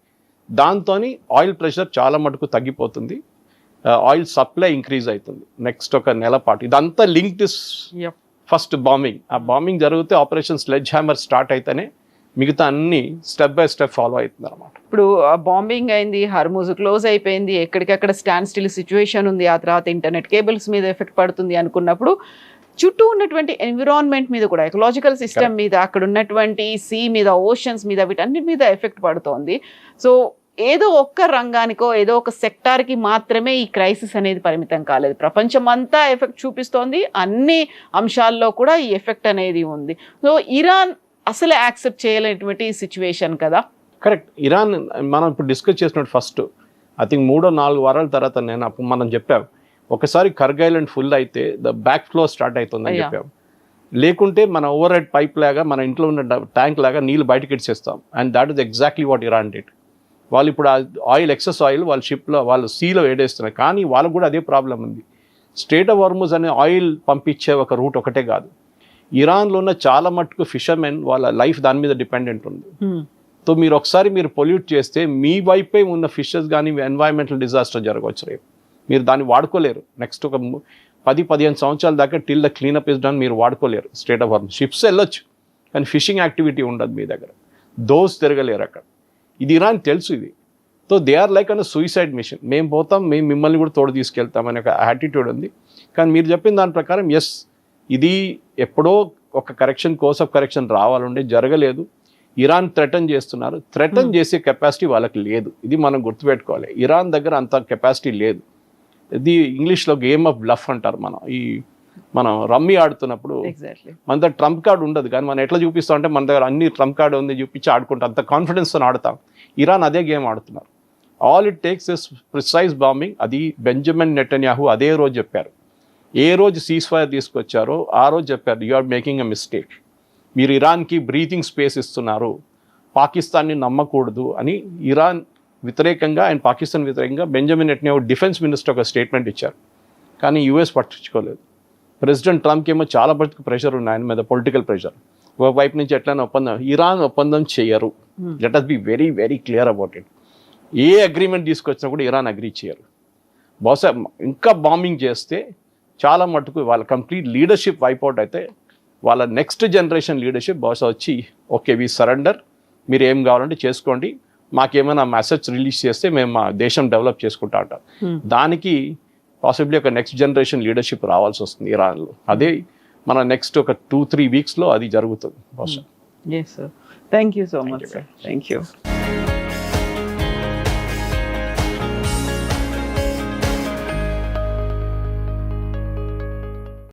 దాంతో ఆయిల్ ప్రెషర్ చాలా మటుకు తగ్గిపోతుంది, ఆయిల్ సప్లై ఇంక్రీజ్ అవుతుంది నెక్స్ట్ ఒక నెల పాటు. ఇదంతా లింక్డ్ ఫస్ట్ బాంబింగ్. ఆ బాంబింగ్ జరిగితే ఆపరేషన్ స్లెడ్జ్ హ్యామర్ స్టార్ట్ అయితేనే మిగతా అన్ని స్టెప్ బై స్టెప్ ఫాలో అవుతుంది అనమాట. ఇప్పుడు బాంబింగ్ అయింది, హర్ముజ్ క్లోజ్ అయిపోయింది, ఎక్కడికక్కడ స్టాండ్ స్టిల్ సిచ్యువేషన్ ఉంది, ఆ తర్వాత ఇంటర్నెట్ కేబుల్స్ మీద ఎఫెక్ట్ పడుతుంది అనుకున్నప్పుడు చుట్టూ ఉన్నటువంటి ఎన్విరాన్మెంట్ మీద కూడా, ఎకలాజికల్ సిస్టమ్ మీద, అక్కడ ఉన్నటువంటి సీ మీద, ఓషన్స్ మీద, వీటన్నిటి మీద ఎఫెక్ట్ పడుతోంది. సో ఏదో ఒక్క రంగానికో ఏదో ఒక సెక్టార్కి మాత్రమే ఈ క్రైసిస్ అనేది పరిమితం కాలేదు, ప్రపంచం అంతా ఎఫెక్ట్ చూపిస్తోంది. అన్ని అంశాల్లో కూడా ఈ ఎఫెక్ట్ అనేది ఉంది. సో ఇరాన్ అసలు యాక్సెప్ట్ చేయలేనటువంటి సిచ్యువేషన్ కదా. కరెక్ట్. ఇరాన్ మనం ఇప్పుడు డిస్కస్ చేసినట్టు ఫస్ట్ ఐ థింక్ 3-4 వారాల తర్వాత మనం చెప్పాం ఒకసారి కార్గ్ ఐలాండ్ ఫుల్ అయితే ద బ్యాక్ ఫ్లో స్టార్ట్ అవుతుందని చెప్పాం. లేకుంటే మన ఓవర్ హెడ్ పైప్ లాగా మన ఇంట్లో ఉన్న ట్యాంక్ లాగా నీళ్ళు బయటకి ఇచ్చేస్తాం. And that is exactly what Iran did. వాళ్ళు ఇప్పుడు ఆయిల్ ఎక్సెస్ ఆయిల్ వాళ్ళ షిప్లో వాళ్ళు సీలో వేడేస్తున్నారు. కానీ వాళ్ళకు కూడా అదే ప్రాబ్లం ఉంది. స్ట్రేట్ ఆఫ్ హార్మజ్ అనే ఆయిల్ పంపించే ఒక రూట్ ఒకటే కాదు, ఇరాన్లో ఉన్న చాలా మట్టుకు ఫిషర్మెన్ వాళ్ళ లైఫ్ దాని మీద డిపెండెంట్ ఉంది. సో మీరు ఒకసారి పొల్యూట్ చేస్తే మీ వైపే ఉన్న ఫిషెస్ కానీ ఎన్వైరన్మెంటల్ డిజాస్టర్ జరగవచ్చు. రేపు మీరు దాన్ని వాడుకోలేరు. నెక్స్ట్ ఒక 10-15 సంవత్సరాల దాకా till the cleanup is done మీరు వాడుకోలేరు స్ట్రేట్ ఆఫ్ హార్మజ్. షిప్స్ వెళ్ళొచ్చు కానీ ఫిషింగ్ యాక్టివిటీ ఉండదు మీ దగ్గర, దోస్ తిరగలేరు అక్కడ. ఇది ఇరాన్ తెలుసు ఇది. So they are like an suicide mission. మేము పోతాం, మేము మిమ్మల్ని కూడా తోడు తీసుకెళ్తాం అనే ఒక యాటిట్యూడ్ ఉంది. కానీ మీరు చెప్పిన దాని ప్రకారం ఎస్, ఇది ఎప్పుడో ఒక కోర్స్ ఆఫ్ కరెక్షన్ రావాలంటే జరగలేదు. ఇరాన్ థ్రెటన్ చేస్తున్నారు. థ్రెటన్ చేసే కెపాసిటీ వాళ్ళకి లేదు. ఇది మనం గుర్తుపెట్టుకోవాలి. ఇరాన్ దగ్గర అంత కెపాసిటీ లేదు. ఇది ఇంగ్లీష్లో గేమ్ ఆఫ్ బ్లఫ్ అంటారు. మనం రమ్మీ ఆడుతున్నప్పుడు మన దగ్గర ట్రంప్ కార్డ్ ఉండదు, కానీ మనం ఎట్లా చూపిస్తాం అంటే మన దగ్గర అన్ని ట్రంప్ కార్డ్ ఉంది చూపించి ఆడుకుంటాం, అంత కాన్ఫిడెన్స్తో ఆడతాం. ఇరాన్ అదే గేమ్ ఆడుతున్నారు. All it takes is precise bombing. అది బెంజమిన్ నెటన్యాహు అదే రోజు చెప్పారు. ఏ రోజు సీజ్ ఫైర్ తీసుకొచ్చారో ఆ రోజు చెప్పారు, you are making a mistake, మీరు ఇరాన్కి బ్రీతింగ్ స్పేస్ ఇస్తున్నారు, పాకిస్తాన్ని నమ్మకూడదు అని ఇరాన్ వ్యతిరేకంగా అండ్ పాకిస్తాన్ వ్యతిరేకంగా బెంజమిన్ నెటన్యాహు డిఫెన్స్ మినిస్టర్ ఒక స్టేట్మెంట్ ఇచ్చారు. కానీ యూఎస్ పట్టించుకోలేదు. ప్రెసిడెంట్ ట్రంప్కి ఏమో చాలా బతుకు ప్రెషర్ ఉంది ఆయన మీద, పొలిటికల్ ప్రెషర్. ఒక వైపు నుంచి ఎట్లయినా ఇరాన్ ఒప్పందం చేయరు. Let us be very very clear about it. A agreement తీసుకొచ్చినా కూడా ఇరాన్ అగ్రీ చేయరు. బహుశా ఇంకా బాంబింగ్ చేస్తే చాలా మటుకు వాళ్ళ కంప్లీట్ లీడర్షిప్ వైపౌట్ అయితే వాళ్ళ నెక్స్ట్ జనరేషన్ లీడర్షిప్ బహుశా వచ్చి ఓకే వీ సరెండర్, మీరు ఏం కావాలంటే చేసుకోండి, మాకేమైనా మెసేజ్ రిలీజ్ చేస్తే మేము మా దేశం డెవలప్ చేసుకుంటా అంటారు. దానికి పాసిబ్లీ ఒక నెక్స్ట్ జనరేషన్ లీడర్షిప్ రావాల్సి వస్తుంది ఇరాన్లో. అదే మన నెక్స్ట్ ఒక 2-3 వీక్స్లో అది జరుగుతుంది బహుశా. Yes, sir. Thank you so much, sir. Thank you.